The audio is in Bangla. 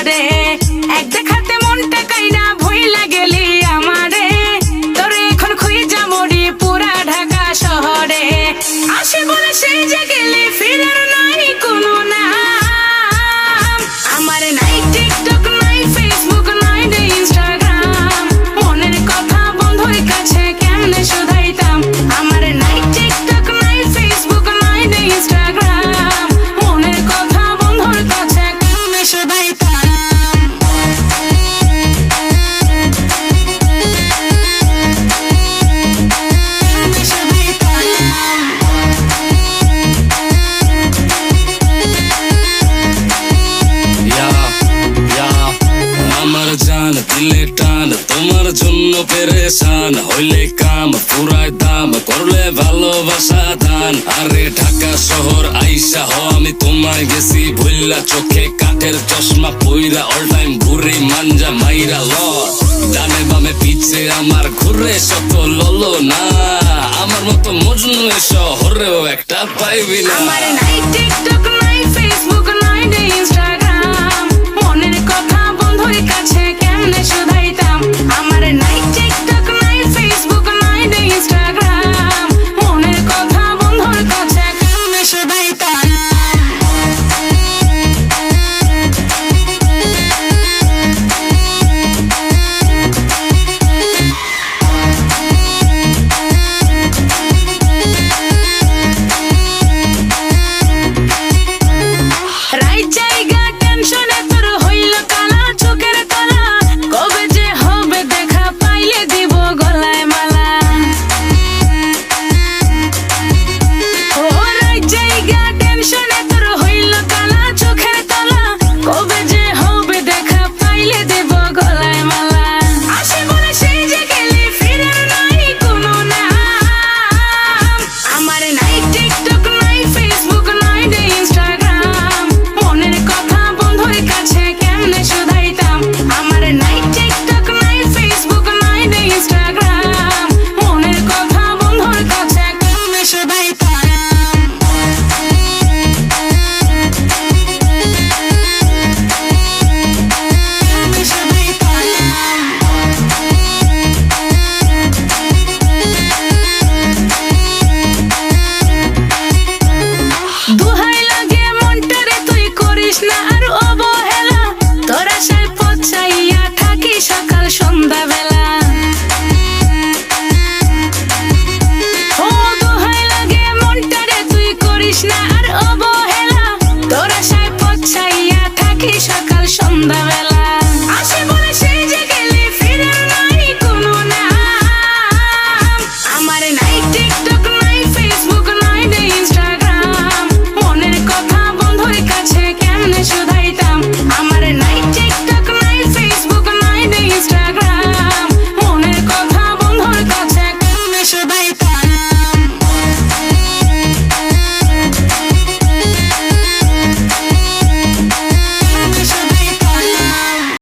শহরে এক দেখাতে মনটা কাইনা ভইলা গেলি আমারে তোরে এখন খুঁজা মরি পুরা ঢাকা শহরে আসে বলে সেই যে গেলি ফিরার নাই কোনো নাম আমার নাই টিকটক নাই ফেসবুক নাই ইনস্টাগ্রাম মনের কথা বন্ধুর কাছে কেমনে শুধাইতাম আমার নাই টিকটক নাই ফেসবুক নাই ইনস্টাগ্রাম মনের কথা বন্ধুর কাছে কেমনে শুধাইতাম দিলে টান তোমার জন্য পেরেশান হইলে কাম পুরাই দাম করলে ভালোবাসা দান আরে ঢাকা শহর আইসা হ আমি তোমায় গেছি ভুল্লা চোখে কাঠের চশমা পইরা অল টাইম ঘুরে মাঞ্জা মাইরা ল ডানে বামে পিছে আমার ঘুরে শত ললো না আমার মতো মজনু এ শহরেও একটা পাইবি না আমার নাই টিকটক নাই ফেসবুক নাই ইনস্টাগ্রাম মনের কথা বন্ধুর কাছে কেমনে শুধাইতাম আমার নাই টিকটক নাই ফেসবুক নাই ইনস্টাগ্রাম মনের কথা বন্ধুর কাছে কেমনে শুধাইতাম রাইট জায়গা টেনশনে তোর হইল কালা চোখের কালা কবে যে হবে দেখা পাইলে দিব গলায় মালা ও রাইট জায়গা টেনশনে তোর হইল কালা চোখের কালা কবে যে হবে দেখা পাইলে দিব গলায় মালা আসে বলে সেই যে গেলি ফিরার নাই কোনো নাম আমার নাই টিকটক নাই ফেসবুক নাই ইনস্টাগ্রাম মনের কথা বন্ধুর কাছে কেমনে শুধাইতাম আমার নাই টিকটক নাই ফেসবুক নাই ইনস্টাগ্রাম মনের কথা বন্ধুর কাছে কেমনে শুধাইতাম দুহাই লাগে মনটারে তুই করিস না আর অবহেলা তোর আশায় পচাইয়া থাকি সকাল সন্ধ্যা বেলা ও দুহাই লাগে মনটারে তুই করিস না আর অবহেলা তোর আশায় পচাইয়া থাকি সকাল সন্ধ্যা বেলা